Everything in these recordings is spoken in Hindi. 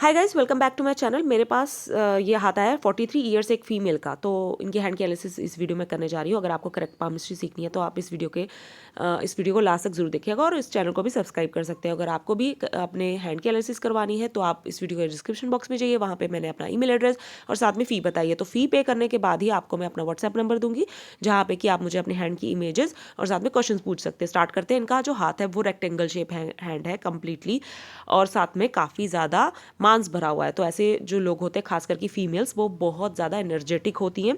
Hi guys, welcome back to my channel. मेरे पास ये हाथ आया है 43 ईयर्स एक फीमेल का। तो इनकी हैंड की एनालिसिस इस वीडियो में करने जा रही हूँ। अगर आपको करेक्ट पामिस्ट्री सीखनी है तो आप इस वीडियो को लास्ट तक जरूर देखिएगा और इस चैनल को भी सब्सक्राइब कर सकते हैं। अगर आपको भी अपने हैंड की एनालिसिस करवानी है तो आप इस वीडियो के डिस्क्रिप्शन बॉक्स में जाइए, वहाँ पे मैंने अपना ईमेल एड्रेस और साथ में फ़ी बताइए। तो फ़ी पे करने के बाद ही आपको मैं अपना व्हाट्सएप नंबर दूंगी, जहाँ पे कि आप मुझे अपने हैंड की इमेजेस और साथ में क्वेश्चन पूछ सकते हैं। स्टार्ट करते हैं। इनका जो हाथ है वो रेक्टेंगल शेप हैंड है कम्प्लीटली, और साथ में काफ़ी ज़्यादा मांस भरा हुआ है। तो ऐसे जो लोग होते हैं, खास करके फीमेल्स, वो बहुत ज़्यादा एनर्जेटिक होती हैं।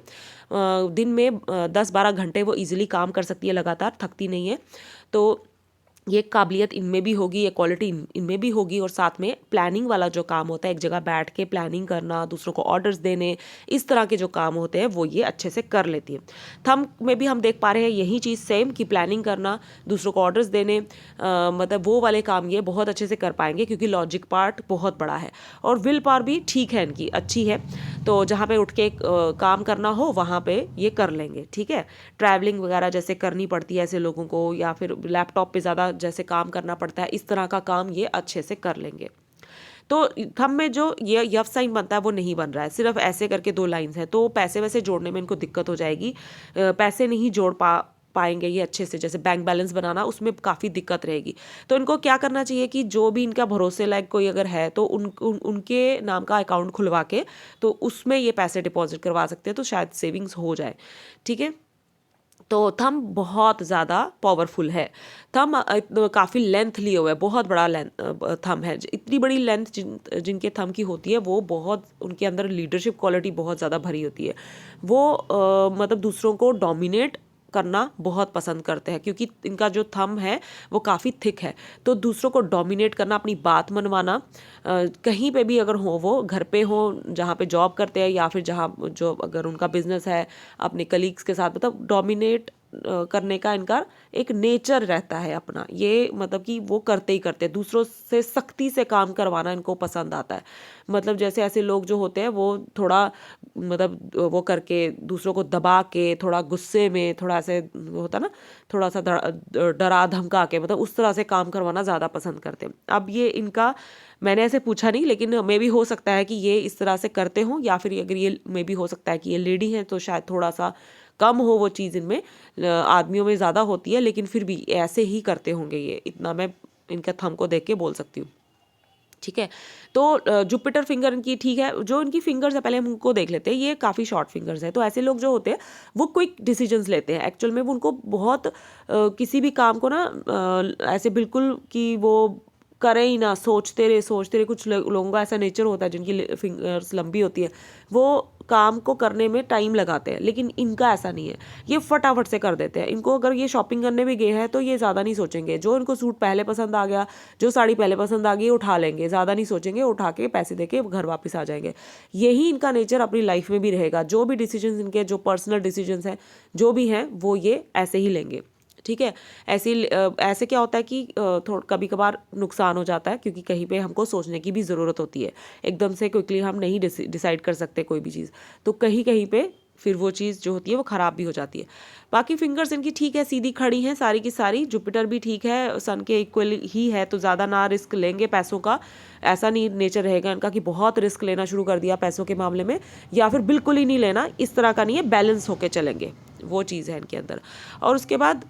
दिन में 10-12 घंटे वो इजीली काम कर सकती है, लगातार थकती नहीं है। तो ये काबिलियत इनमें भी होगी, ये क्वालिटी इनमें भी होगी। और साथ में प्लानिंग वाला जो काम होता है, एक जगह बैठ के प्लानिंग करना, दूसरों को ऑर्डर्स देने, इस तरह के जो काम होते हैं वो ये अच्छे से कर लेती है। थंब में भी हम देख पा रहे हैं यही चीज़ सेम, कि प्लानिंग करना, दूसरों को ऑर्डर्स देने, मतलब वो वाले काम ये बहुत अच्छे से कर पाएंगे, क्योंकि लॉजिक पार्ट बहुत बड़ा है। और विल पावर भी ठीक है, इनकी अच्छी है। तो जहाँ पे उठ के काम करना हो वहाँ पे ये कर लेंगे, ठीक है। ट्रैवलिंग वगैरह जैसे करनी पड़ती है ऐसे लोगों को, या फिर लैपटॉप पे ज़्यादा जैसे काम करना पड़ता है, इस तरह का काम ये अच्छे से कर लेंगे। तो थंब में जो ये यफ साइन बनता है वो नहीं बन रहा है, सिर्फ ऐसे करके 2 लाइंस है। तो पैसे वैसे जोड़ने में इनको दिक्कत हो जाएगी। पैसे नहीं जोड़ पाएंगे ये अच्छे से, जैसे बैंक बैलेंस बनाना, उसमें काफ़ी दिक्कत रहेगी। तो इनको क्या करना चाहिए कि जो भी इनका भरोसे लायक कोई अगर है तो उनके नाम का अकाउंट खुलवा के तो उसमें ये पैसे डिपॉजिट करवा सकते हैं, तो शायद सेविंग्स हो जाए, ठीक है। तो थंब बहुत ज़्यादा पावरफुल है। थंब काफ़ी लेंथ लिए हुए है, बहुत बड़ा लेंथ थंब है। इतनी बड़ी लेंथ जिनके थंब की होती है, वो बहुत, उनके अंदर लीडरशिप क्वालिटी बहुत ज़्यादा भरी होती है। वो मतलब दूसरों को डोमिनेट करना बहुत पसंद करते हैं, क्योंकि इनका जो थंब है वो काफ़ी थिक है। तो दूसरों को डोमिनेट करना, अपनी बात मनवाना, कहीं पे भी अगर हो, वो घर पे हो, जहाँ पे जॉब करते हैं, या फिर जहाँ जो अगर उनका बिजनेस है, अपने कलीग्स के साथ, मतलब डोमिनेट करने का इनका एक नेचर रहता है अपना। ये मतलब कि वो करते ही करते हैं, दूसरों से सख्ती से काम करवाना इनको पसंद आता है। मतलब जैसे ऐसे लोग जो होते हैं वो थोड़ा, मतलब वो करके दूसरों को दबा के, थोड़ा गुस्से में, थोड़ा ऐसे होता ना, थोड़ा सा डरा धमका के, मतलब उस तरह से काम करवाना ज़्यादा पसंद करते हैं। अब ये इनका, मैंने ऐसे पूछा नहीं, लेकिन मे भी हो सकता है कि ये इस तरह से करते हों, या फिर अगर ये मे भी हो सकता है कि ये लेडी है तो शायद थोड़ा सा कम हो वो चीज़ इनमें। आदमियों में ज़्यादा होती है, लेकिन फिर भी ऐसे ही करते होंगे ये, इतना मैं इनका थंब को देख के बोल सकती हूँ, ठीक है। तो जुपिटर फिंगर इनकी ठीक है। जो इनकी फिंगर्स है पहले हम उनको देख लेते हैं। ये काफ़ी शॉर्ट फिंगर्स है। तो ऐसे लोग जो होते हैं वो क्विक डिसीजंस लेते हैं। एक्चुअल में वो उनको बहुत किसी भी काम को ना ऐसे बिल्कुल कि वो करें ही ना, सोचते रहे। कुछ लोगों का ऐसा नेचर होता है जिनकी फिंगर्स लंबी होती है, वो काम को करने में टाइम लगाते हैं, लेकिन इनका ऐसा नहीं है। ये फटाफट से कर देते हैं। इनको अगर ये शॉपिंग करने भी गए हैं तो ये ज़्यादा नहीं सोचेंगे। जो इनको सूट पहले पसंद आ गया, जो साड़ी पहले पसंद आ गई, उठा लेंगे, ज़्यादा नहीं सोचेंगे, उठा के पैसे दे के घर वापस आ जाएंगे। यही इनका नेचर अपनी लाइफ में भी रहेगा। जो भी डिसीजंस इनके, जो पर्सनल डिसीजंस हैं, जो भी हैं, वो ये ऐसे ही लेंगे, ठीक है। ऐसे क्या होता है कि कभी कभार नुकसान हो जाता है, क्योंकि कहीं पे हमको सोचने की भी ज़रूरत होती है। एकदम से क्विकली हम नहीं डिसाइड कर सकते कोई भी चीज़, तो कहीं कहीं पे फिर वो चीज़ जो होती है वो ख़राब भी हो जाती है। बाकी फिंगर्स इनकी ठीक है, सीधी खड़ी हैं सारी की सारी। जुपिटर भी ठीक है, सन के इक्वल ही है, तो ज़्यादा ना रिस्क लेंगे पैसों का। ऐसा नहीं नेचर रहेगा इनका कि बहुत रिस्क लेना शुरू कर दिया पैसों के मामले में, या फिर बिल्कुल ही नहीं लेना, इस तरह का नहीं है। बैलेंस होके चलेंगे, वो चीज़ है इनके अंदर। और उसके बाद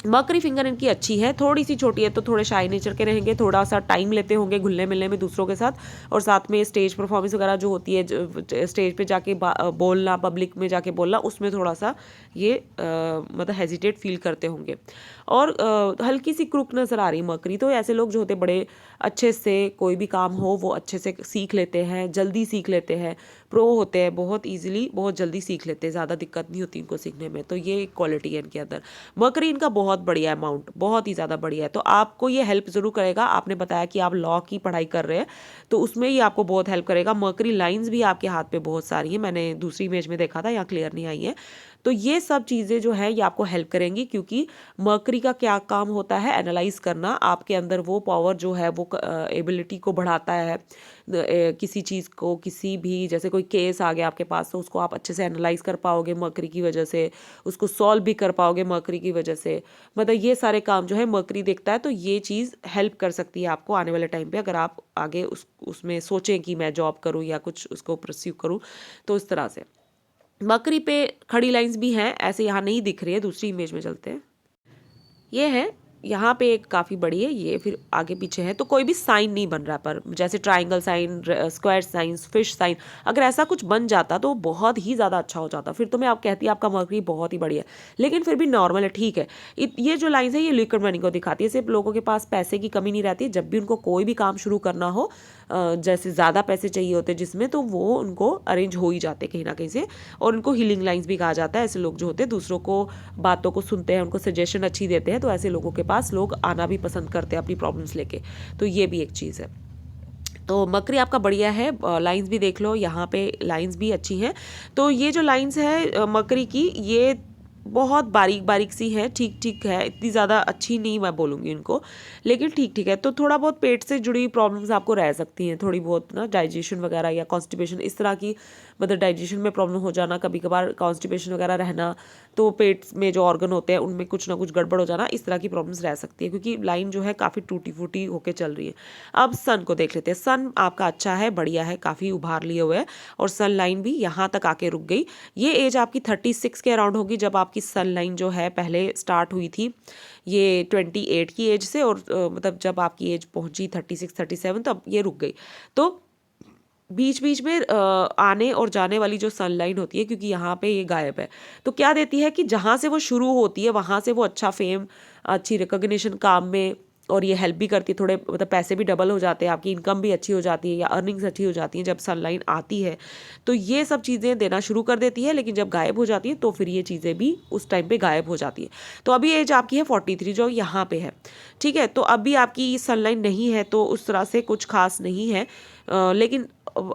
मकरी फिंगर इनकी अच्छी है, थोड़ी सी छोटी है, तो थोड़े शाई नेचर के रहेंगे, थोड़ा सा टाइम लेते होंगे घुलने मिलने में दूसरों के साथ। और साथ में स्टेज परफॉर्मेंस वगैरह जो होती है, स्टेज पे जाके बोलना, पब्लिक में जाके बोलना, उसमें थोड़ा सा ये मतलब हेजिटेट फील करते होंगे। और हल्की सी क्रुक नज़र आ रही मकरी। तो ऐसे लोग जो होते हैं बड़े अच्छे से, कोई भी काम हो वो अच्छे से सीख लेते हैं, जल्दी सीख लेते हैं, प्रो होते हैं, बहुत ईजिली बहुत जल्दी सीख लेते हैं, ज़्यादा दिक्कत नहीं होती इनको सीखने में। तो ये क्वालिटी है इनके अंदर। मकरी इनका बहुत बढ़िया अमाउंट, बहुत ही ज़्यादा बढ़िया है। तो आपको ये हेल्प ज़रूर करेगा। आपने बताया कि आप लॉ की पढ़ाई कर रहे हैं, तो उसमें ही आपको बहुत हेल्प करेगा। मकरी लाइंस भी आपके हाथ पे बहुत सारी हैं, मैंने दूसरी इमेज में देखा था, यहाँ क्लियर नहीं आई है। तो ये सब चीज़ें जो है ये आपको हेल्प करेंगी, क्योंकि मर्करी का क्या काम होता है, एनालाइज करना, आपके अंदर वो पावर जो है वो एबिलिटी को बढ़ाता है। किसी चीज़ को, किसी भी जैसे कोई केस आ गया आपके पास तो उसको आप अच्छे से एनालाइज कर पाओगे मर्करी की वजह से, उसको सॉल्व भी कर पाओगे मर्करी की वजह से। मतलब ये सारे काम जो है मर्करी देखता है, तो ये चीज़ हेल्प कर सकती है आपको आने वाले टाइम पे, अगर आप आगे उसमें सोचें कि मैं जॉब करूँ या कुछ उसको परस्यू करूँ, तो इस तरह से। मर्करी पे खड़ी लाइंस भी हैं, ऐसे यहाँ नहीं दिख रही है, दूसरी इमेज में चलते हैं। ये है, यहाँ पे एक काफ़ी बड़ी है, ये फिर आगे पीछे है, तो कोई भी साइन नहीं बन रहा, पर जैसे triangle sign, square sign, fish sign, अगर ऐसा कुछ बन जाता तो बहुत ही ज़्यादा अच्छा हो जाता, फिर तो मैं आप कहती आपका मर्करी बहुत ही बढ़िया है। लेकिन फिर भी नॉर्मल है, ठीक है। ये जो लाइन्स है ये लिक्विड मनी को दिखाती है, सिर्फ लोगों के पास पैसे की कमी नहीं रहती है, जब भी उनको कोई भी काम शुरू करना हो, जैसे ज़्यादा पैसे चाहिए होते जिसमें, तो वो उनको अरेंज हो ही जाते कहीं ना कहीं से। और उनको हीलिंग लाइन्स भी कहा जाता है, ऐसे लोग जो होते हैं दूसरों को बातों को सुनते हैं, उनको सजेशन अच्छी देते हैं, तो ऐसे लोगों के पास लोग आना भी पसंद करते हैं अपनी प्रॉब्लम्स लेके। तो ये भी एक चीज़ है। तो मकरी आपका बढ़िया है, लाइंस भी देख लो, यहाँ पे लाइंस भी अच्छी हैं। तो ये जो लाइंस है मकरी की, ये बहुत बारीक बारीक सी है, ठीक ठीक है, इतनी ज़्यादा अच्छी नहीं मैं बोलूँगी इनको, लेकिन ठीक ठीक है। तो थोड़ा बहुत पेट से जुड़ी प्रॉब्लम्स आपको रह सकती हैं, थोड़ी बहुत ना, डाइजेशन वगैरह या कॉन्स्टिपेशन इस तरह की, मतलब डाइजेशन में प्रॉब्लम हो जाना, कभी कभार कॉन्स्टिपेशन वगैरह रहना, तो पेट में जो ऑर्गन होते हैं उनमें कुछ ना कुछ गड़बड़ हो जाना, इस तरह की प्रॉब्लम्स रह सकती है, क्योंकि लाइन जो है काफ़ी टूटी फूटी होकर चल रही है। अब सन को देख लेते हैं। सन आपका अच्छा है, बढ़िया है, काफ़ी उभार लिए हुए है, और सन लाइन भी यहाँ तक आके रुक गई। ये एज आपकी 36 के अराउंड होगी, जब आपकी सन लाइन जो है पहले स्टार्ट हुई थी, ये 28 की एज से, और मतलब जब आपकी एज पहुंची 36 37, तब ये रुक गई। तो बीच बीच में आने और जाने वाली जो सनलाइन होती है, क्योंकि यहाँ पे ये गायब है, तो क्या देती है कि जहाँ से वो शुरू होती है वहाँ से वो अच्छा फेम, अच्छी रिकॉग्निशन काम में, और ये हेल्प भी करती है, थोड़े मतलब पैसे भी डबल हो जाते हैं, आपकी इनकम भी अच्छी हो जाती है या अर्निंग्स अच्छी हो जाती हैं जब सनलाइन आती है। तो ये सब चीज़ें देना शुरू कर देती है, लेकिन जब गायब हो जाती है तो फिर ये चीज़ें भी उस टाइम पे गायब हो जाती है। तो अभी एज आपकी है 43 जो यहाँ पे है, ठीक है। तो अभी आपकी सनलाइन नहीं है, तो उस तरह से कुछ खास नहीं है, लेकिन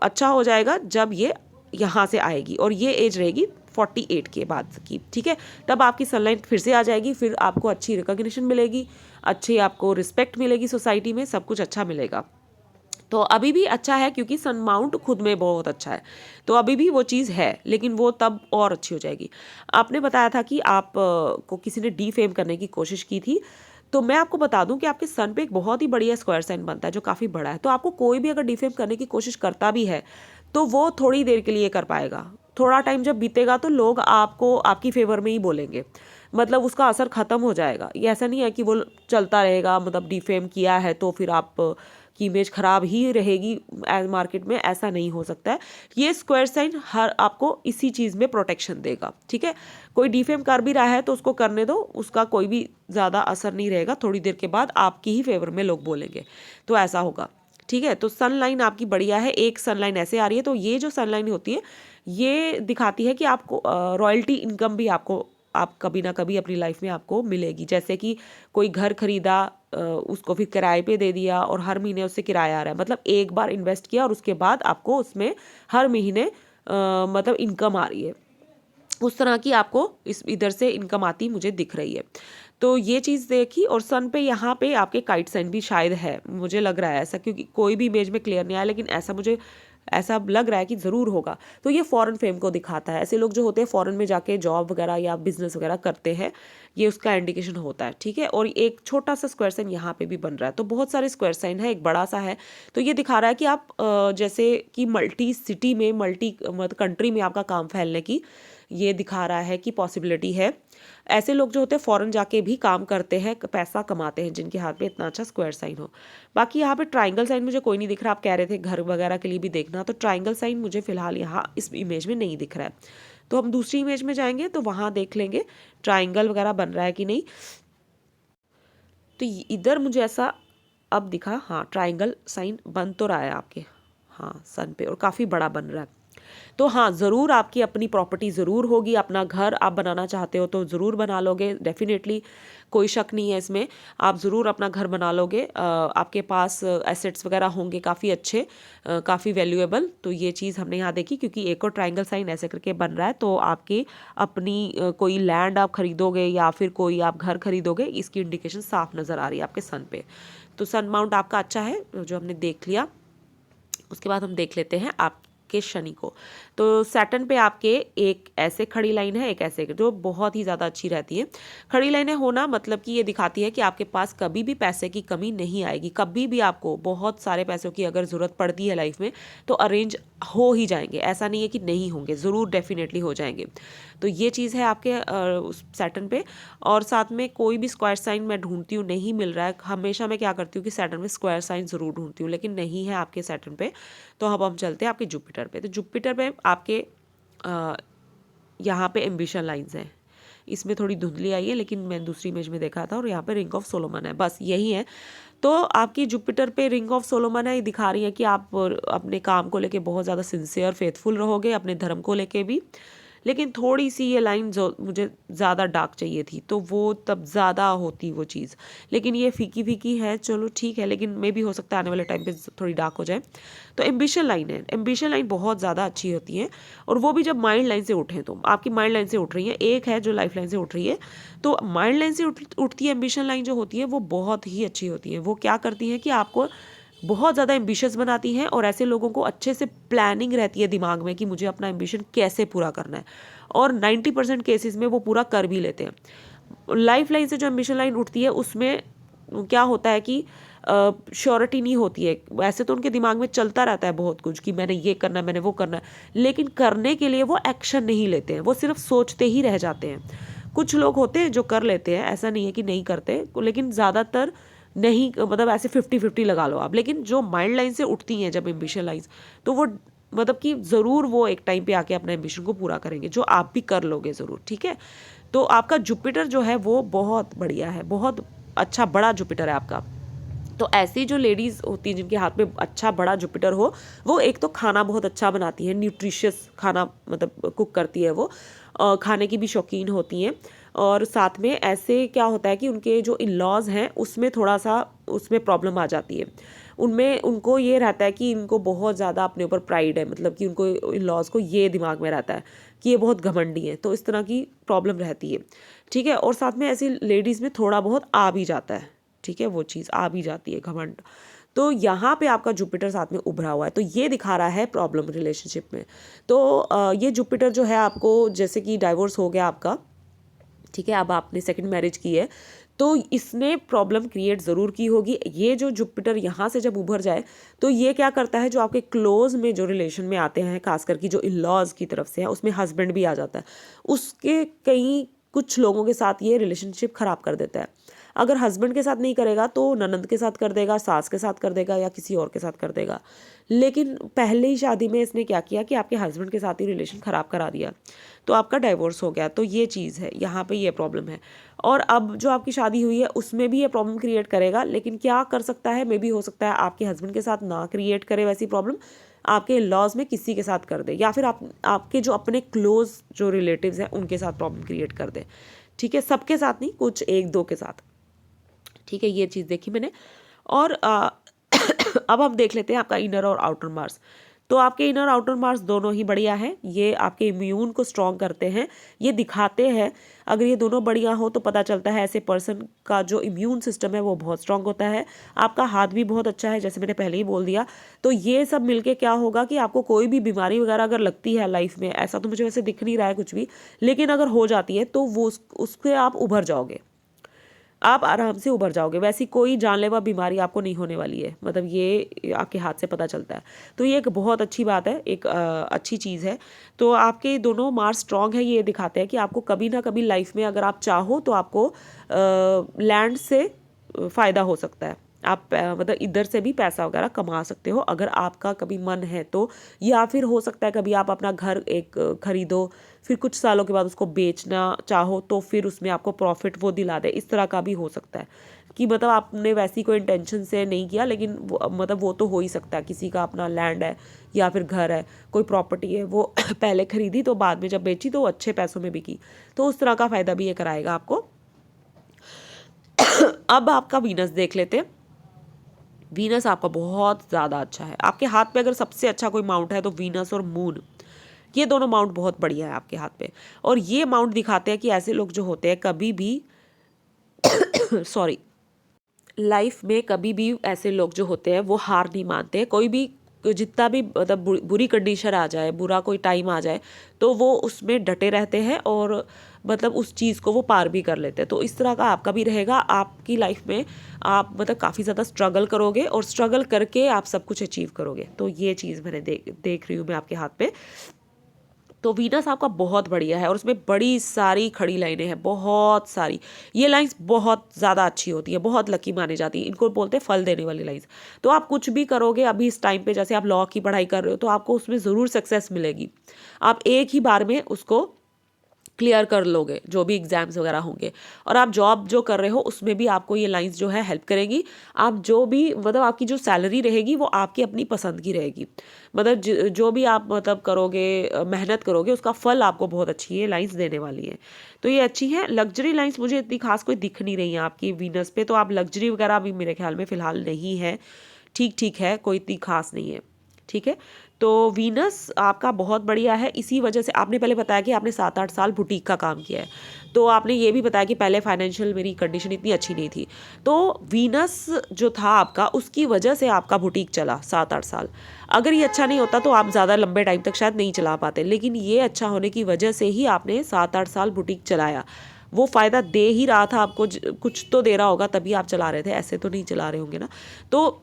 अच्छा हो जाएगा जब ये यहाँ से आएगी, और ये एज रहेगी 48 के बाद की, ठीक है। तब आपकी सनलाइन फिर से आ जाएगी, फिर आपको अच्छी रिकॉग्निशन मिलेगी, अच्छी आपको रिस्पेक्ट मिलेगी सोसाइटी में, सब कुछ अच्छा मिलेगा। तो अभी भी अच्छा है, क्योंकि सन माउंट खुद में बहुत अच्छा है, तो अभी भी वो चीज़ है, लेकिन वो तब और अच्छी हो जाएगी। आपने बताया था कि आप को किसी ने डीफेम करने की कोशिश की थी, तो मैं आपको बता दूं कि आपके सन पे एक बहुत ही बढ़िया स्क्वायर साइन बनता है जो काफ़ी बड़ा है। तो आपको कोई भी अगर डीफेम करने की कोशिश करता भी है, तो वो थोड़ी देर के लिए कर पाएगा, थोड़ा टाइम जब बीतेगा तो लोग आपको आपकी फेवर में ही बोलेंगे, मतलब उसका असर खत्म हो जाएगा। ये ऐसा नहीं है कि वो चलता रहेगा, मतलब डिफेम किया है तो फिर आप की इमेज खराब ही रहेगी मार्केट में, ऐसा नहीं हो सकता है। ये स्क्वायर साइन हर आपको इसी चीज़ में प्रोटेक्शन देगा, ठीक है। कोई डिफेम कर भी रहा है तो उसको करने दो, उसका कोई भी ज़्यादा असर नहीं रहेगा, थोड़ी देर के बाद आपकी ही फेवर में लोग बोलेंगे, तो ऐसा होगा, ठीक है। तो सन लाइन आपकी बढ़िया है, एक सन लाइन ऐसे आ रही है, तो ये जो सन लाइन होती है ये दिखाती है कि आपको रॉयल्टी इनकम भी आपको, आप कभी ना कभी अपनी लाइफ में आपको मिलेगी। जैसे कि कोई घर खरीदा, उसको फिर किराए पे दे दिया और हर महीने उससे किराया आ रहा है, मतलब एक बार इन्वेस्ट किया और उसके बाद आपको उसमें हर महीने मतलब इनकम आ रही है, उस तरह की आपको इस इधर से इनकम आती मुझे दिख रही है। तो ये चीज़ देखी, और सन पे यहाँ पे आपके काइट साइन भी शायद है, मुझे लग रहा है ऐसा, क्योंकि कोई भी इमेज में क्लियर नहीं आया, लेकिन ऐसा मुझे ऐसा लग रहा है कि ज़रूर होगा। तो ये फॉरेन फेम को दिखाता है, ऐसे लोग जो होते हैं फॉरेन में जाके जॉब वगैरह या बिजनेस वगैरह करते हैं, ये उसका इंडिकेशन होता है, ठीक है। और एक छोटा सा स्क्वायर साइन यहाँ पे भी बन रहा है, तो बहुत सारे स्क्वायर साइन है, एक बड़ा सा है। तो ये दिखा रहा है कि आप जैसे कि मल्टी सिटी में, मल्टी मतलब कंट्री में आपका काम फैलने की ये दिखा रहा है कि पॉसिबिलिटी है। ऐसे लोग जो होते हैं फॉरेन जाके भी काम करते हैं, पैसा कमाते हैं, जिनके हाथ में इतना अच्छा स्क्वायर साइन हो। बाकी यहाँ पे ट्राइंगल साइन मुझे कोई नहीं दिख रहा, आप कह रहे थे घर वगैरह के लिए भी देखना, तो ट्राइंगल साइन मुझे फिलहाल यहाँ इस इमेज में नहीं दिख रहा है। तो हम दूसरी इमेज में जाएंगे तो वहाँ देख लेंगे ट्राइंगल वगैरह बन रहा है कि नहीं। तो इधर मुझे ऐसा अब दिखा, हाँ ट्राइंगल साइन बन तो रहा है आपके, हाँ सन पे, और काफ़ी बड़ा बन रहा है। तो हाँ, ज़रूर आपकी अपनी प्रॉपर्टी ज़रूर होगी, अपना घर आप बनाना चाहते हो तो ज़रूर बना लोगे, डेफ़िनेटली कोई शक नहीं है इसमें, आप ज़रूर अपना घर बना लोगे। आपके पास एसेट्स वगैरह होंगे काफ़ी अच्छे, काफ़ी वैल्यूएबल। तो ये चीज़ हमने यहाँ देखी, क्योंकि एक और ट्रायंगल साइन ऐसे करके बन रहा है, तो आपकी अपनी कोई लैंड आप खरीदोगे या फिर कोई आप घर खरीदोगे, इसकी इंडिकेशन साफ नज़र आ रही है आपके सन पे। तो सन माउंट आपका अच्छा है, जो हमने देख लिया। उसके बाद हम देख लेते हैं आपके शनि को। तो सैटर्न पे आपके एक ऐसे खड़ी लाइन है, एक ऐसे, जो बहुत ही ज़्यादा अच्छी रहती है। खड़ी लाइनें होना मतलब कि ये दिखाती है कि आपके पास कभी भी पैसे की कमी नहीं आएगी, कभी भी आपको बहुत सारे पैसों की अगर ज़रूरत पड़ती है लाइफ में तो अरेंज हो ही जाएंगे, ऐसा नहीं है कि नहीं होंगे, ज़रूर डेफिनेटली हो जाएंगे। तो ये चीज़ है आपके उस सैटर्न पे। और साथ में कोई भी स्क्वायर साइन मैं ढूंढती हूँ, नहीं मिल रहा है। हमेशा मैं क्या करती हूँ कि सैटर्न में स्क्वायर साइन ज़रूर ढूंढती हूँ, लेकिन नहीं है आपके सैटर्न पे। तो अब हम चलते हैं आपके जुपिटर पे। तो जुपिटर पे आपके यहाँ पे एम्बिशन लाइंस हैं, इसमें थोड़ी धुंधली आई है, लेकिन मैंने दूसरी इमेज में देखा था। और यहाँ पे रिंग ऑफ सोलोमन है, बस यही है। तो आपकी जुपिटर पे रिंग ऑफ सोलोमन है, ये दिखा रही है कि आप अपने काम को लेके बहुत ज़्यादा सिंसियर फेथफुल रहोगे, अपने धर्म को लेके भी। लेकिन थोड़ी सी ये लाइन जो मुझे ज़्यादा डार्क चाहिए थी, तो वो तब ज़्यादा होती वो चीज़, लेकिन ये फीकी फीकी है, चलो ठीक है। लेकिन मे भी हो सकता है आने वाले टाइम पे थोड़ी डार्क हो जाए। तो एम्बिशन लाइन है, एम्बिशन लाइन बहुत ज़्यादा अच्छी होती है, और वो भी जब माइंड लाइन से उठें। तो आपकी माइंड लाइन से उठ रही है, एक है जो लाइफ लाइन से उठ रही है। तो माइंड लाइन से उठती है एम्बिशन लाइन जो होती है, वो बहुत ही अच्छी होती है। वो क्या करती है कि आपको बहुत ज़्यादा एम्बिशियस बनाती हैं, और ऐसे लोगों को अच्छे से प्लानिंग रहती है दिमाग में कि मुझे अपना एम्बिशन कैसे पूरा करना है, और 90% केसेस में वो पूरा कर भी लेते हैं। लाइफ लाइन से जो एम्बिशन लाइन उठती है, उसमें क्या होता है कि श्योरिटी नहीं होती है। वैसे तो उनके दिमाग में चलता रहता है बहुत कुछ कि मैंने ये करना है, मैंने वो करना है, लेकिन करने के लिए वो एक्शन नहीं लेते हैं, वो सिर्फ सोचते ही रह जाते हैं। कुछ लोग होते हैं जो कर लेते हैं, ऐसा नहीं है कि नहीं करते, लेकिन ज़्यादातर नहीं, मतलब ऐसे 50-50 लगा लो आप। लेकिन जो माइंड लाइन से उठती हैं जब एम्बिशन लाइन्स, तो वो मतलब कि ज़रूर वो एक टाइम पे आके अपना एम्बिशन को पूरा करेंगे, जो आप भी कर लोगे ज़रूर, ठीक है। तो आपका जुपिटर जो है वो बहुत बढ़िया है, बहुत अच्छा बड़ा जुपिटर है आपका। तो ऐसी जो लेडीज़ होती हैं जिनके हाथ में अच्छा बड़ा जुपिटर हो, वो एक तो खाना बहुत अच्छा बनाती है, न्यूट्रिशियस खाना मतलब कुक करती है वो, खाने की भी शौकीन होती हैं। और साथ में ऐसे क्या होता है कि उनके जो इन लॉज हैं उसमें थोड़ा सा उसमें प्रॉब्लम आ जाती है। उनमें उनको ये रहता है कि इनको बहुत ज़्यादा अपने ऊपर प्राइड है, मतलब कि उनको इन लॉज को ये दिमाग में रहता है कि ये बहुत घमंडी है, तो इस तरह की प्रॉब्लम रहती है, ठीक है। और साथ में ऐसी लेडीज़ में थोड़ा बहुत आ भी जाता है, ठीक है, वो चीज़ आ भी जाती है, घमंड। तो यहाँ पे आपका जुपिटर साथ में उभरा हुआ है, तो ये दिखा रहा है प्रॉब्लम रिलेशनशिप में। तो ये जुपिटर जो है आपको, जैसे कि डाइवोर्स हो गया आपका, ठीक है, अब आपने सेकंड मैरिज की है, तो इसने प्रॉब्लम क्रिएट ज़रूर की होगी। ये जो जुपिटर यहाँ से जब उभर जाए, तो ये क्या करता है, जो आपके क्लोज में जो रिलेशन में आते हैं, खासकर की जो इन लॉज की तरफ से है, उसमें हस्बैंड भी आ जाता है, उसके कई कुछ लोगों के साथ ये रिलेशनशिप ख़राब कर देता है। अगर हस्बैंड के साथ नहीं करेगा तो ननंद के साथ कर देगा, सास के साथ कर देगा, या किसी और के साथ कर देगा। लेकिन पहले ही शादी में इसने क्या किया कि आपके हस्बैंड के साथ ही रिलेशन ख़राब करा दिया, तो आपका डाइवोर्स हो गया। तो ये चीज़ है, यहाँ पे ये प्रॉब्लम है। और अब जो आपकी शादी हुई है उसमें भी ये प्रॉब्लम क्रिएट करेगा, लेकिन क्या कर सकता है, मे बी हो सकता है आपके हस्बैंड के साथ ना क्रिएट करे वैसी प्रॉब्लम, आपके लॉज में किसी के साथ कर दे, या फिर आपके जो अपने क्लोज जो रिलेटिव्स हैं उनके साथ प्रॉब्लम क्रिएट कर दे, ठीक है। सबके साथ नहीं, कुछ एक दो के साथ, ठीक है। ये चीज़ देखी मैंने। और अब हम देख लेते हैं आपका इनर और आउटर मार्स। तो आपके इनर आउटर मार्स दोनों ही बढ़िया है, ये आपके इम्यून को स्ट्रॉन्ग करते हैं, ये दिखाते हैं। अगर ये दोनों बढ़िया हो तो पता चलता है ऐसे पर्सन का जो इम्यून सिस्टम है वो बहुत स्ट्रॉन्ग होता है। आपका हाथ भी बहुत अच्छा है, जैसे मैंने पहले ही बोल दिया। तो ये सब मिलके क्या होगा कि आपको कोई भी बीमारी वगैरह अगर लगती है लाइफ में, ऐसा तो मुझे वैसे दिख नहीं रहा है कुछ भी, लेकिन अगर हो जाती है तो वो उससे आप उभर जाओगे, आप आराम से उभर जाओगे। वैसी कोई जानलेवा बीमारी आपको नहीं होने वाली है, मतलब ये आपके हाथ से पता चलता है। तो ये एक बहुत अच्छी बात है, एक अच्छी चीज़ है। तो आपके दोनों मार्स स्ट्रॉन्ग है, ये दिखाते हैं कि आपको कभी ना कभी लाइफ में अगर आप चाहो तो आपको लैंड से फ़ायदा हो सकता है। आप मतलब इधर से भी पैसा वगैरह कमा सकते हो अगर आपका कभी मन है तो। या फिर हो सकता है कभी आप अपना घर एक खरीदो, फिर कुछ सालों के बाद उसको बेचना चाहो, तो फिर उसमें आपको प्रॉफिट वो दिला दे, इस तरह का भी हो सकता है। कि मतलब आपने वैसी कोई इंटेंशन से नहीं किया, लेकिन मतलब वो तो हो ही सकता है, किसी का अपना लैंड है या फिर घर है, कोई प्रॉपर्टी है, वो पहले खरीदी तो बाद में जब बेची तो वो अच्छे पैसों में बिकी, तो उस तरह का फ़ायदा भी ये कराएगा आपको। अब आपका वीनस देख लेते हैं। वीनस आपका बहुत ज़्यादा अच्छा है। आपके हाथ पे अगर सबसे अच्छा कोई माउंट है तो वीनस और मून, ये दोनों माउंट बहुत बढ़िया है आपके हाथ पे। और ये माउंट दिखाते हैं कि ऐसे लोग जो होते हैं कभी भी सॉरी, लाइफ में कभी भी ऐसे लोग जो होते हैं वो हार नहीं मानते हैं। कोई भी जितना भी मतलब बुरी कंडीशन आ जाए, बुरा कोई टाइम आ जाए, तो वो उसमें डटे रहते हैं और मतलब उस चीज़ को वो पार भी कर लेते हैं। तो इस तरह का आपका भी रहेगा। आपकी लाइफ में आप मतलब काफ़ी ज़्यादा स्ट्रगल करोगे और स्ट्रगल करके आप सब कुछ अचीव करोगे। तो ये चीज़ मैंने देख रही हूँ मैं आपके हाथ पे। तो वीनस आपका बहुत बढ़िया है और उसमें बड़ी सारी खड़ी लाइनें हैं, बहुत सारी। ये लाइंस बहुत ज़्यादा अच्छी होती है, बहुत लकी मानी जाती है, इनको बोलते हैं फल देने वाली लाइंस। तो आप कुछ भी करोगे अभी इस टाइम पे, जैसे आप लॉ की पढ़ाई कर रहे हो तो आपको उसमें ज़रूर सक्सेस मिलेगी। आप एक ही बार में उसको क्लियर कर लोगे, जो भी एग्जाम्स वगैरह होंगे। और आप जॉब जो कर रहे हो उसमें भी आपको ये लाइंस जो है हेल्प करेंगी। आप जो भी मतलब आपकी जो सैलरी रहेगी वो आपकी अपनी पसंद की रहेगी। मतलब जो भी आप मतलब करोगे, मेहनत करोगे, उसका फल आपको बहुत अच्छी ये लाइंस देने वाली है। तो ये अच्छी है। लग्जरी लाइंस मुझे इतनी खास कोई दिख नहीं रही है आपकी वीनस पे, तो आप लग्जरी वगैरह भी मेरे ख्याल में फ़िलहाल नहीं है, ठीक ठीक है, कोई इतनी खास नहीं है। ठीक है, तो वीनस आपका बहुत बढ़िया है। इसी वजह से आपने पहले बताया कि आपने 7-8 साल बुटीक का काम किया है, तो आपने ये भी बताया कि पहले फाइनेंशियल मेरी कंडीशन इतनी अच्छी नहीं थी। तो वीनस जो था आपका, उसकी वजह से आपका बुटीक चला 7-8 साल। अगर ये अच्छा नहीं होता तो आप ज़्यादा लंबे टाइम तक शायद नहीं चला पाते, लेकिन ये अच्छा होने की वजह से ही आपने 7-8 साल बुटीक चलाया। वो फ़ायदा दे ही रहा था आपको, कुछ तो दे रहा होगा तभी आप चला रहे थे, ऐसे तो नहीं चला रहे होंगे ना। तो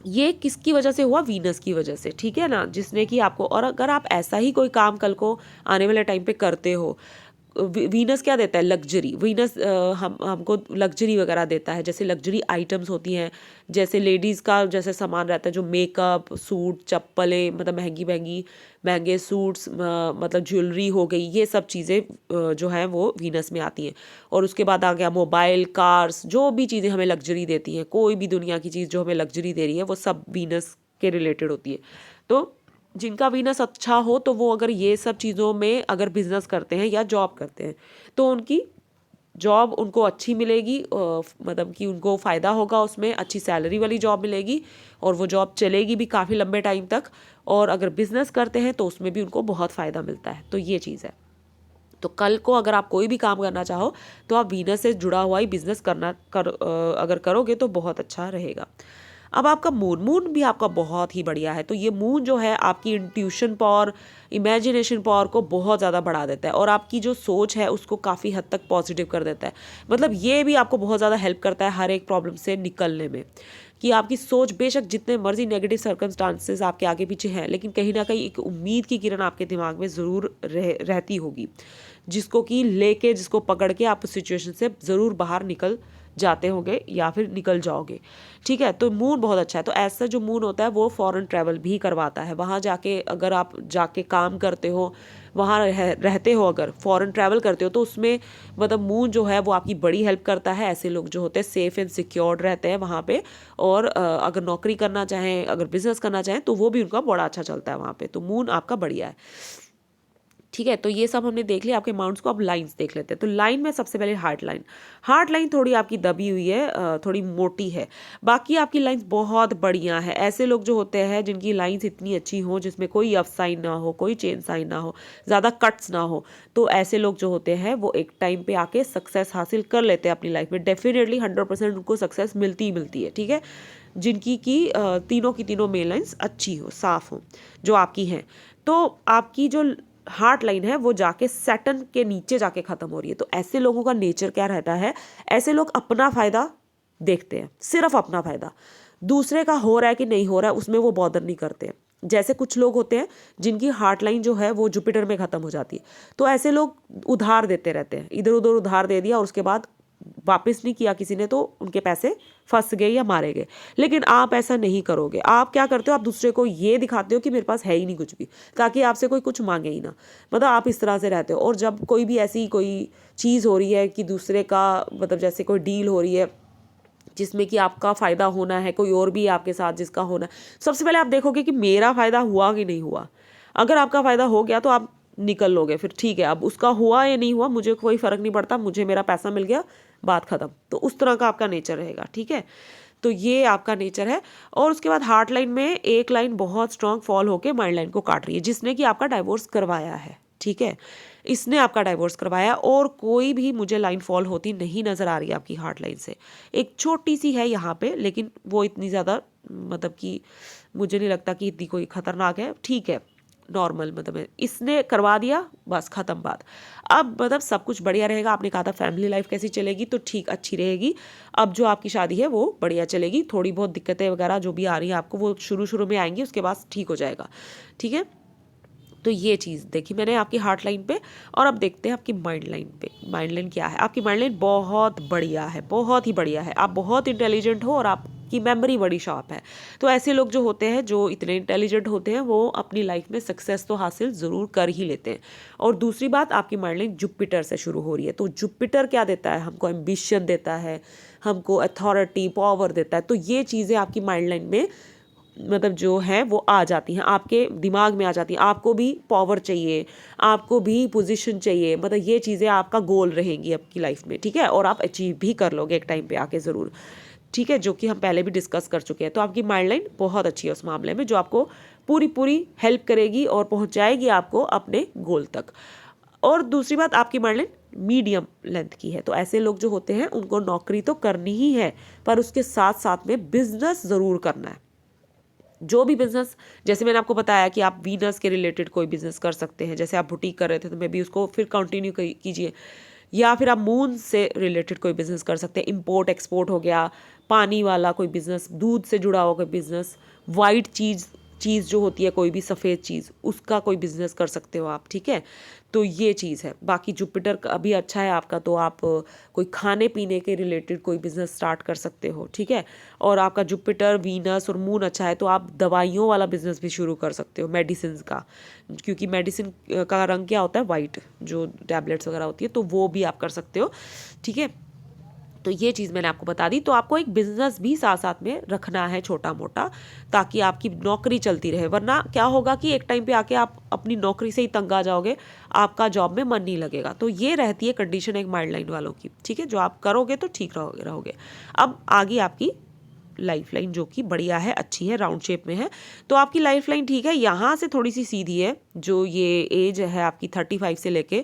ये किसकी वजह से हुआ? वीनस की वजह से, ठीक है ना, जिसने कि आपको। और अगर आप ऐसा ही कोई काम कल को आने वाले टाइम पे करते हो, वीनस क्या देता है? लग्जरी। वीनस हमको लग्जरी वगैरह देता है, जैसे लग्जरी आइटम्स होती हैं, जैसे लेडीज़ का जैसे सामान रहता है, जो मेकअप, सूट, चप्पलें, मतलब महंगी महंगी महंगे सूट्स, मतलब ज्वेलरी हो गई, ये सब चीज़ें जो हैं वो वीनस में आती हैं। और उसके बाद आ गया मोबाइल, कार्स, जो भी चीज़ें हमें लग्जरी देती हैं, कोई भी दुनिया की चीज़ जो हमें लग्जरी दे रही है वो सब वीनस के रिलेटेड होती है। तो जिनका वीनस अच्छा हो तो वो अगर ये सब चीज़ों में अगर बिजनेस करते हैं या जॉब करते हैं तो उनकी जॉब उनको अच्छी मिलेगी, मतलब कि उनको फ़ायदा होगा, उसमें अच्छी सैलरी वाली जॉब मिलेगी और वो जॉब चलेगी भी काफ़ी लंबे टाइम तक। और अगर बिज़नेस करते हैं तो उसमें भी उनको बहुत फ़ायदा मिलता है। तो ये चीज़ है। तो कल को अगर आप कोई भी काम करना चाहो तो आप वीनस से जुड़ा हुआ ही बिजनेस अगर करोगे तो बहुत अच्छा रहेगा। अब आपका मून भी आपका बहुत ही बढ़िया है। तो ये मून जो है आपकी इंट्यूशन पावर, इमेजिनेशन पावर को बहुत ज़्यादा बढ़ा देता है और आपकी जो सोच है उसको काफ़ी हद तक पॉजिटिव कर देता है। मतलब ये भी आपको बहुत ज़्यादा हेल्प करता है हर एक प्रॉब्लम से निकलने में, कि आपकी सोच बेशक जितने मर्जी नेगेटिव सर्कमस्टांसेस आपके आगे पीछे हैं, लेकिन कहीं ना कहीं एक उम्मीद की किरण आपके दिमाग में ज़रूर रहती होगी, जिसको कि लेके, जिसको पकड़ के आप उस सिचुएशन से ज़रूर बाहर निकल जाते होंगे या फिर निकल जाओगे। ठीक है, तो मून बहुत अच्छा है। तो ऐसा जो मून होता है वो फॉरेन ट्रैवल भी करवाता है। वहाँ जाके अगर आप जाके काम करते हो, वहाँ रहते हो, अगर फॉरेन ट्रैवल करते हो तो उसमें मतलब मून जो है वो आपकी बड़ी हेल्प करता है। ऐसे लोग जो होते हैं सेफ एंड सिक्योर्ड रहते हैं वहाँ पे। और अगर नौकरी करना चाहें, अगर बिजनेस करना चाहें तो वो भी उनका बड़ा अच्छा चलता है वहाँ पे। तो मून आपका बढ़िया है। ठीक है, तो ये सब हमने देख लिया आपके माउंट्स को। अब लाइंस देख लेते हैं। तो लाइन में सबसे पहले हार्ट लाइन थोड़ी आपकी दबी हुई है, थोड़ी मोटी है। बाकी आपकी लाइंस बहुत बढ़िया है। ऐसे लोग जो होते हैं जिनकी लाइंस इतनी अच्छी हो, जिसमें कोई अप साइन ना हो, कोई चेन साइन ना हो, ज़्यादा कट्स ना हो, तो ऐसे लोग जो होते हैं वो एक टाइम पे आके सक्सेस हासिल कर लेते हैं अपनी लाइफ में। डेफिनेटली 100% उनको सक्सेस मिलती ही मिलती है। ठीक है, जिनकी की तीनों की तीनों मेन लाइंस अच्छी हो, साफ हो, जो आपकी हैं। तो आपकी जो हार्ट लाइन है वो जाके सैटर्न के नीचे जाके खत्म हो रही है। तो ऐसे लोगों का नेचर क्या रहता है? ऐसे लोग अपना फायदा देखते हैं, सिर्फ अपना फायदा। दूसरे का हो रहा है कि नहीं हो रहा है उसमें वो बॉदर नहीं करते हैं। जैसे कुछ लोग होते हैं जिनकी हार्ट लाइन जो है वो जुपिटर में खत्म हो जाती है, तो ऐसे लोग उधार देते रहते हैं, इधर उधर उधार दे दिया और उसके बाद वापस नहीं किया किसी ने तो उनके पैसे फंस गए या मारे गए। लेकिन आप ऐसा नहीं करोगे। आप क्या करते हो? आप दूसरे को ये दिखाते हो कि मेरे पास है ही नहीं कुछ भी, ताकि आपसे कोई कुछ मांगे ही ना। मतलब आप इस तरह से रहते हो। और जब कोई भी ऐसी कोई चीज़ हो रही है कि दूसरे का मतलब जैसे कोई डील हो रही है जिसमें कि आपका फ़ायदा होना है, कोई और भी है आपके साथ जिसका होना है। सबसे पहले आप देखोगे कि मेरा फ़ायदा हुआ कि नहीं हुआ। अगर आपका फ़ायदा हो गया तो आप निकल लोगे, फिर ठीक है, अब उसका हुआ या नहीं हुआ मुझे कोई फ़र्क नहीं पड़ता, मुझे मेरा पैसा मिल गया, बात ख़त्म। तो उस तरह का आपका नेचर रहेगा, ठीक है। तो ये आपका नेचर है। और उसके बाद हार्ट लाइन में एक लाइन बहुत स्ट्रांग फॉल होकर माइंड लाइन को काट रही है, जिसने कि आपका डाइवोर्स करवाया है, ठीक है। इसने आपका डाइवोर्स करवाया और कोई भी मुझे लाइन फॉल होती नहीं नज़र आ रही है आपकी हार्ट लाइन से। एक छोटी सी है यहाँ पे, लेकिन वो इतनी ज़्यादा मतलब कि मुझे नहीं लगता कि इतनी कोई ख़तरनाक है, ठीक है, नॉर्मल मतलब है। इसने करवा दिया, बस ख़त्म बात। अब मतलब सब कुछ बढ़िया रहेगा। आपने कहा था फैमिली लाइफ कैसी चलेगी, तो ठीक अच्छी रहेगी। अब जो आपकी शादी है वो बढ़िया चलेगी। थोड़ी बहुत दिक्कतें वगैरह जो भी आ रही हैं आपको वो शुरू शुरू में आएंगी, उसके बाद ठीक हो जाएगा, ठीक है। तो ये चीज़ देखी मैंने आपकी हार्ट लाइन पे। और अब देखते हैं आपकी माइंड लाइन पे। माइंड लाइन क्या है? आपकी माइंड लाइन बहुत बढ़िया है, बहुत ही बढ़िया है। आप बहुत इंटेलिजेंट हो और आपकी मेमोरी बड़ी शार्प है। तो ऐसे लोग जो होते हैं, जो इतने इंटेलिजेंट होते हैं, वो अपनी लाइफ में सक्सेस तो हासिल ज़रूर कर ही लेते हैं। और दूसरी बात, आपकी माइंड लाइन जुपिटर से शुरू हो रही है। तो जुपिटर क्या देता है? हमको एम्बिशन देता है, हमको अथॉरिटी, पावर देता है। तो ये चीज़ें आपकी माइंड लाइन में मतलब जो है वो आ जाती हैं, आपके दिमाग में आ जाती हैं। आपको भी पावर चाहिए, आपको भी पोजीशन चाहिए, मतलब ये चीज़ें आपका गोल रहेंगी आपकी लाइफ में, ठीक है। और आप अचीव भी कर लोगे एक टाइम पे आके ज़रूर, ठीक है, जो कि हम पहले भी डिस्कस कर चुके हैं। तो आपकी माइंड लाइन बहुत अच्छी है उस मामले में, जो आपको पूरी पूरी हेल्प करेगी और पहुँचाएगी आपको अपने गोल तक। और दूसरी बात, आपकी माइंड लाइन मीडियम लेंथ की है। तो ऐसे लोग जो होते हैं उनको नौकरी तो करनी ही है, पर उसके साथ साथ में बिजनेस ज़रूर करना है। जो भी बिजनेस, जैसे मैंने आपको बताया कि आप वीनस के रिलेटेड कोई बिजनेस कर सकते हैं, जैसे आप बुटीक कर रहे थे तो मे बी उसको फिर कंटिन्यू कीजिए। या फिर आप मून से रिलेटेड कोई बिजनेस कर सकते हैं, इंपोर्ट एक्सपोर्ट हो गया, पानी वाला कोई बिजनेस, दूध से जुड़ा हुआ कोई बिजनेस, वाइट चीज़ चीज़ जो होती है कोई भी सफ़ेद चीज़, उसका कोई बिजनेस कर सकते हो आप, ठीक है। तो ये चीज़ है। बाकी जुपिटर का भी अच्छा है आपका, तो आप कोई खाने पीने के रिलेटेड कोई बिजनेस स्टार्ट कर सकते हो, ठीक है। और आपका जुपिटर, वीनस और मून अच्छा है, तो आप दवाइयों वाला बिजनेस भी शुरू कर सकते हो, मेडिसिन का, क्योंकि मेडिसिन का रंग क्या होता है? वाइट, जो टैबलेट्स वगैरह होती है, तो वो भी आप कर सकते हो, ठीक है। तो ये चीज़ मैंने आपको बता दी। तो आपको एक बिजनेस भी साथ साथ में रखना है छोटा मोटा, ताकि आपकी नौकरी चलती रहे। वरना क्या होगा कि एक टाइम पे आके आप अपनी नौकरी से ही तंग आ जाओगे, आपका जॉब में मन नहीं लगेगा। तो ये रहती है कंडीशन एक माइंड लाइन वालों की, ठीक है। जो आप करोगे तो ठीक रहोगे। अब आगे आपकी लाइफ लाइन जो कि बढ़िया है, अच्छी है, राउंड शेप में है। तो आपकी लाइफ लाइन ठीक है, यहाँ से थोड़ी सी सीधी है। जो ये एज है आपकी 35 से लेके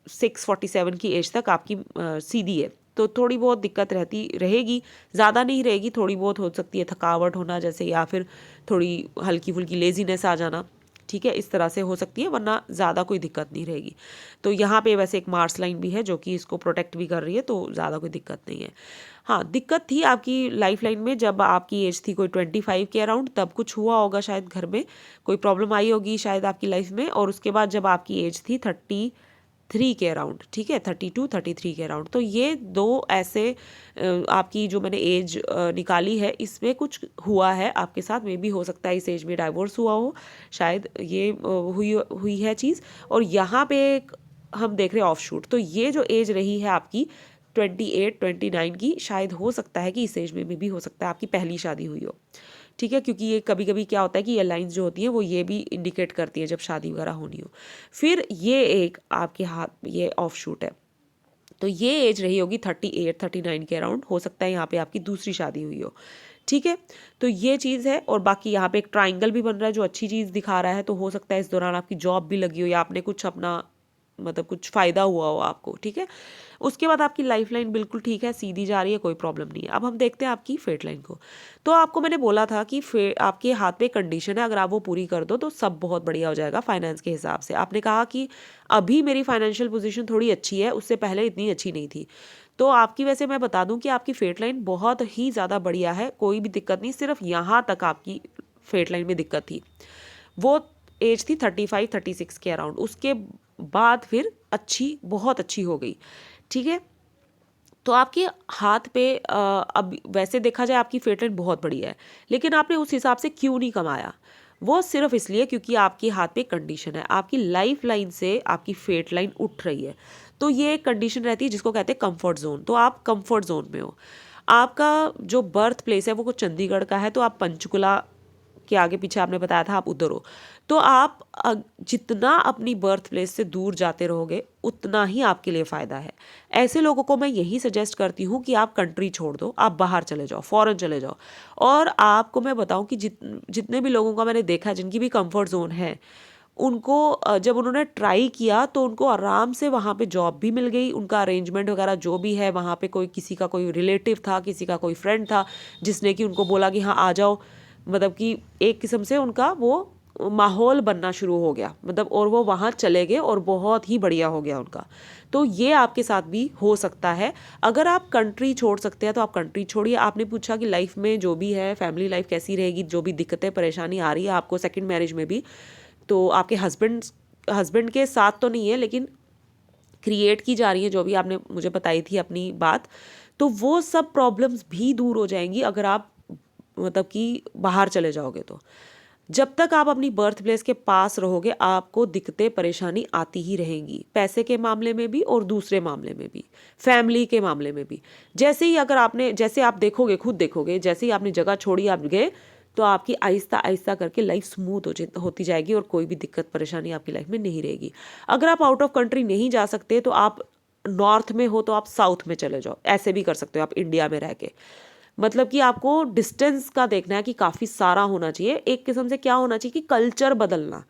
46-47 की एज तक आपकी सीधी है। तो थोड़ी बहुत दिक्कत रहेगी, ज़्यादा नहीं रहेगी, थोड़ी बहुत हो सकती है थकावट होना जैसे, या फिर थोड़ी हल्की फुल्की लेजीनेस आ जाना, ठीक है, इस तरह से हो सकती है, वरना ज़्यादा कोई दिक्कत नहीं रहेगी। तो यहाँ पे वैसे एक मार्स लाइन भी है जो कि इसको प्रोटेक्ट भी कर रही है, तो ज़्यादा कोई दिक्कत नहीं है। हाँ, दिक्कत थी आपकी लाइफ लाइन में जब आपकी एज थी कोई 25 के अराउंड, तब कुछ हुआ होगा शायद, घर में कोई प्रॉब्लम आई होगी शायद आपकी लाइफ में। और उसके बाद जब आपकी एज थी 33 के अराउंड, ठीक है, 32-33 के अराउंड। तो ये दो ऐसे आपकी जो मैंने एज निकाली है, इसमें कुछ हुआ है आपके साथ। में भी हो सकता है इस एज में डाइवोर्स हुआ हो, शायद ये हुई है चीज़। और यहाँ पे हम देख रहे हैं ऑफ शूट। तो ये जो एज रही है आपकी 28-29 की, शायद हो सकता है कि इस एज में भी हो सकता है आपकी पहली शादी हुई हो, ठीक है। क्योंकि ये कभी कभी क्या होता है कि ये लाइंस जो होती हैं वो ये भी इंडिकेट करती है जब शादी वगैरह होनी हो। फिर ये एक आपके हाथ ये ऑफ शूट है। तो ये एज रही होगी 38-39 के अराउंड, हो सकता है यहाँ पे आपकी दूसरी शादी हुई हो, ठीक है। तो ये चीज़ है। और बाकी यहाँ पे एक ट्राइंगल भी बन रहा है जो अच्छी चीज़ दिखा रहा है। तो हो सकता है इस दौरान आपकी जॉब भी लगी हो, या आपने कुछ अपना मतलब कुछ फ़ायदा हुआ हो आपको, ठीक है। उसके बाद आपकी लाइफ लाइन बिल्कुल ठीक है, सीधी जा रही है, कोई प्रॉब्लम नहीं है। अब हम देखते हैं आपकी फेट लाइन को। तो आपको मैंने बोला था कि आपके हाथ पे कंडीशन है, अगर आप वो पूरी कर दो तो सब बहुत बढ़िया हो जाएगा फाइनेंस के हिसाब से। आपने कहा कि अभी मेरी फाइनेंशियल पोजीशन थोड़ी अच्छी है, उससे पहले इतनी अच्छी नहीं थी। तो आपकी, वैसे मैं बता दूं कि आपकी फेट लाइन बहुत ही ज़्यादा बढ़िया है, कोई भी दिक्कत नहीं। सिर्फ यहाँ तक आपकी फेट लाइन में दिक्कत थी, वो एज थी 35-36 के अराउंड। उसके बाद फिर बहुत अच्छी हो गई, ठीक है। तो आपके हाथ पे अब वैसे देखा जाए आपकी फेट लाइन बहुत बढ़िया है, लेकिन आपने उस हिसाब से क्यों नहीं कमाया? वो सिर्फ इसलिए क्योंकि आपके हाथ पे कंडीशन है, आपकी लाइफ लाइन से आपकी फेट लाइन उठ रही है। तो ये एक कंडीशन रहती है जिसको कहते हैं कंफर्ट जोन। तो आप कंफर्ट जोन में हो, आपका जो बर्थ प्लेस है वो कुछ चंडीगढ़ का है, तो आप पंचकुला के आगे पीछे आपने बताया था आप उधर हो, तो आप जितना अपनी बर्थ प्लेस से दूर जाते रहोगे उतना ही आपके लिए फ़ायदा है। ऐसे लोगों को मैं यही सजेस्ट करती हूँ कि आप कंट्री छोड़ दो, आप बाहर चले जाओ, फॉरेन चले जाओ। और आपको मैं बताऊँ कि जितने भी लोगों का मैंने देखा जिनकी भी कंफर्ट जोन है, उनको जब उन्होंने ट्राई किया तो उनको आराम से वहाँ पे जॉब भी मिल गई, उनका अरेंजमेंट वगैरह जो भी है वहाँ पे, कोई किसी का कोई रिलेटिव था, किसी का कोई फ्रेंड था जिसने कि उनको बोला कि हाँ आ जाओ, मतलब कि एक किस्म से उनका वो माहौल बनना शुरू हो गया, मतलब, और वो वहाँ चले गए और बहुत ही बढ़िया हो गया उनका। तो ये आपके साथ भी हो सकता है। अगर आप कंट्री छोड़ सकते हैं तो आप कंट्री छोड़िए। आपने पूछा कि लाइफ में जो भी है, फैमिली लाइफ कैसी रहेगी, जो भी दिक्कतें परेशानी आ रही है आपको सेकंड मैरिज में भी, तो आपके हस्बैंड के साथ तो नहीं है लेकिन क्रिएट की जा रही है, जो भी आपने मुझे बताई थी अपनी बात, तो वो सब प्रॉब्लम्स भी दूर हो जाएंगी अगर आप मतलब कि बाहर चले जाओगे। तो जब तक आप अपनी बर्थ प्लेस के पास रहोगे आपको दिक्कतें परेशानी आती ही रहेंगी, पैसे के मामले में भी और दूसरे मामले में भी, फैमिली के मामले में भी। जैसे ही अगर आपने, जैसे आप देखोगे, खुद देखोगे, जैसे ही आपने जगह छोड़ी आप गए, तो आपकी आहिस्ता आहिस्ता करके लाइफ स्मूथ होती जाएगी और कोई भी दिक्कत परेशानी आपकी लाइफ में नहीं रहेगी। अगर आप आउट ऑफ कंट्री नहीं जा सकते तो आप नॉर्थ में हो तो आप साउथ में चले जाओ, ऐसे भी कर सकते हो आप इंडिया में रह के। मतलब कि आपको डिस्टेंस का देखना है कि काफ़ी सारा होना चाहिए। एक किस्म से क्या होना चाहिए कि कल्चर बदलना,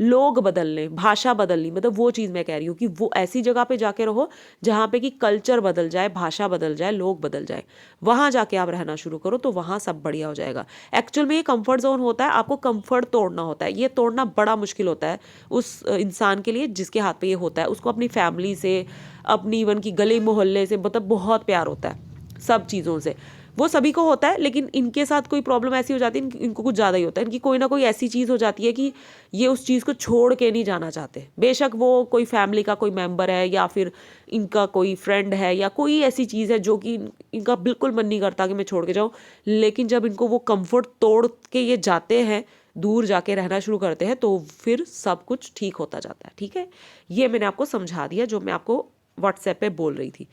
लोग बदलने, भाषा बदलनी, मतलब वो चीज़ मैं कह रही हूँ कि वो ऐसी जगह पे जाके रहो जहाँ पे कि कल्चर बदल जाए, भाषा बदल जाए, लोग बदल जाए, वहाँ जाके आप रहना शुरू करो तो वहाँ सब बढ़िया हो जाएगा। एक्चुअल में ये कंफर्ट जोन होता है, आपको कंफर्ट तोड़ना होता है। ये तोड़ना बड़ा मुश्किल होता है उस इंसान के लिए जिसके हाथ पे ये होता है। उसको अपनी फैमिली से, अपनी इवन की गली मोहल्ले से, मतलब बहुत प्यार होता है, सब चीज़ों से। वो सभी को होता है, लेकिन इनके साथ कोई प्रॉब्लम ऐसी हो जाती है, इनको कुछ ज़्यादा ही होता है। इनकी कोई ना कोई ऐसी चीज़ हो जाती है कि ये उस चीज़ को छोड़ के नहीं जाना चाहते। बेशक वो कोई फैमिली का कोई मेंबर है या फिर इनका कोई फ्रेंड है या कोई ऐसी चीज़ है जो कि इनका बिल्कुल मन नहीं करता कि मैं छोड़ के जाऊँ, लेकिन जब इनको वो कंफर्ट तोड़ के ये जाते हैं, दूर जाके रहना शुरू करते हैं, तो फिर सब कुछ ठीक होता जाता है। ठीक है, ये मैंने आपको समझा दिया जो मैं आपको व्हाट्सएप पे बोल रही थी।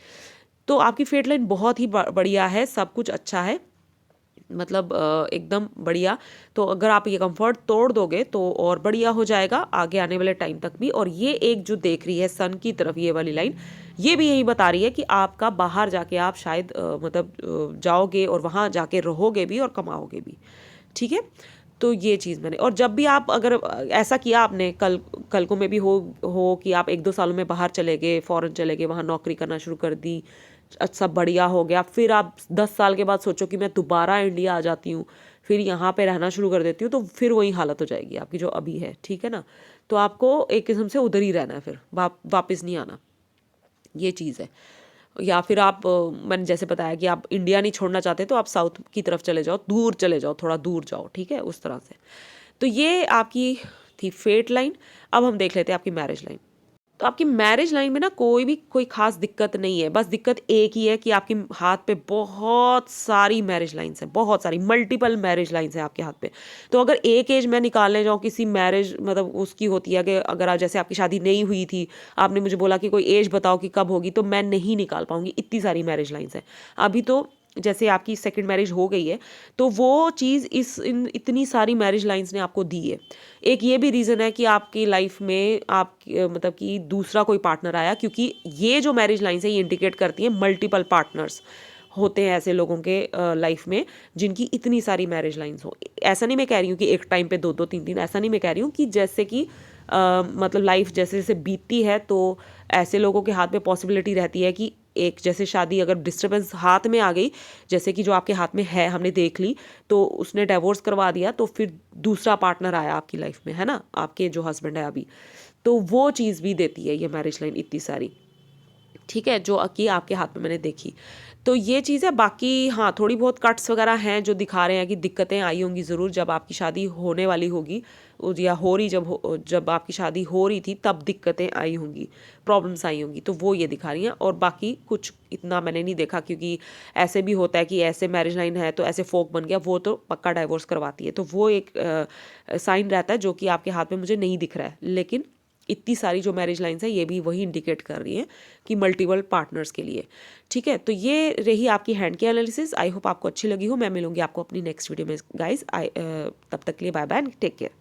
तो आपकी फेट लाइन बहुत ही बढ़िया है, सब कुछ अच्छा है, मतलब एकदम बढ़िया। तो अगर आप ये कंफर्ट तोड़ दोगे तो और बढ़िया हो जाएगा आगे आने वाले टाइम तक भी। और ये एक जो देख रही है सन की तरफ, ये वाली लाइन, ये भी यही बता रही है कि आपका बाहर जाके आप शायद मतलब जाओगे और वहाँ जाके रहोगे भी और कमाओगे भी। ठीक है, तो ये चीज़ मैंने, और जब भी आप अगर ऐसा किया आपने, कल को में भी हो कि आप 1-2 सालों में बाहर चले गए, फॉरेन चले गए, वहाँ नौकरी करना शुरू कर दी, सब बढ़िया हो गया, फिर आप 10 साल के बाद सोचो कि मैं दोबारा इंडिया आ जाती हूँ, फिर यहाँ पे रहना शुरू कर देती हूँ, तो फिर वही हालत हो जाएगी आपकी जो अभी है। ठीक है ना, तो आपको एक किस्म से उधर ही रहना है, फिर वापस नहीं आना, ये चीज़ है। या फिर आप मैंने जैसे बताया कि आप इंडिया नहीं छोड़ना चाहते तो आप साउथ की तरफ चले जाओ, दूर चले जाओ, थोड़ा दूर जाओ। ठीक है, उस तरह से। तो ये आपकी थी फेट लाइन। अब हम देख लेते हैं आपकी मैरिज लाइन। तो आपकी मैरिज लाइन में ना कोई खास दिक्कत नहीं है, बस दिक्कत एक ही है कि आपके हाथ पे बहुत सारी मैरिज लाइन्स हैं, बहुत सारी मल्टीपल मैरिज लाइन्स हैं आपके हाथ पे। तो अगर एक एज मैं निकालने जाऊँ किसी मैरिज, मतलब उसकी होती है कि अगर आज जैसे आपकी शादी नहीं हुई थी, आपने मुझे बोला कि कोई एज बताओ कि कब होगी, तो मैं नहीं निकाल पाऊंगी, इतनी सारी मैरिज लाइन्स हैं। अभी तो जैसे आपकी सेकंड मैरिज हो गई है, तो वो चीज़ इतनी सारी मैरिज लाइन्स ने आपको दी है। एक ये भी रीज़न है कि आपकी लाइफ में आप मतलब कि दूसरा कोई पार्टनर आया, क्योंकि ये जो मैरिज लाइन्स है ये इंडिकेट करती हैं मल्टीपल पार्टनर्स होते हैं ऐसे लोगों के लाइफ में जिनकी इतनी सारी मैरिज लाइन्स हो। ऐसा नहीं मैं कह रही हूँ कि एक टाइम पे 2-2 3-3, ऐसा नहीं मैं कह रही हूँ कि जैसे कि मतलब लाइफ जैसे जैसे बीतती है तो ऐसे लोगों के हाथ में पॉसिबिलिटी रहती है कि एक जैसे शादी अगर डिस्टर्बेंस हाथ में आ गई, जैसे कि जो आपके हाथ में है हमने देख ली, तो उसने डिवोर्स करवा दिया, तो फिर दूसरा पार्टनर आया आपकी लाइफ में, है ना, आपके जो हस्बैंड है अभी, तो वो चीज़ भी देती है ये मैरिज लाइन इतनी सारी। ठीक है, जो कि आपके हाथ में मैंने देखी, तो ये चीज़ है। बाकी हाँ, थोड़ी बहुत कट्स वगैरह हैं जो दिखा रहे हैं कि दिक्कतें आई होंगी ज़रूर जब आपकी शादी होने वाली होगी, या हो रही, जब आपकी शादी हो रही थी तब दिक्कतें आई होंगी, प्रॉब्लम्स आई होंगी, तो वो ये दिखा रही हैं। और बाकी कुछ इतना मैंने नहीं देखा, क्योंकि ऐसे भी होता है कि ऐसे मैरिज लाइन है तो ऐसे फोक बन गया, वो तो पक्का डाइवोर्स करवाती है, तो वो एक साइन रहता है जो कि आपके हाथ में मुझे नहीं दिख रहा है। लेकिन इतनी सारी जो मैरिज लाइन्स है ये भी वही इंडिकेट कर रही हैं कि मल्टीपल पार्टनर्स के लिए। ठीक है, तो ये रही आपकी हैंड की एनालिसिस। आई होप आपको अच्छी लगी हो। मैं मिलूंगी आपको अपनी नेक्स्ट वीडियो में गाइस। तब तक के लिए bye bye and take care.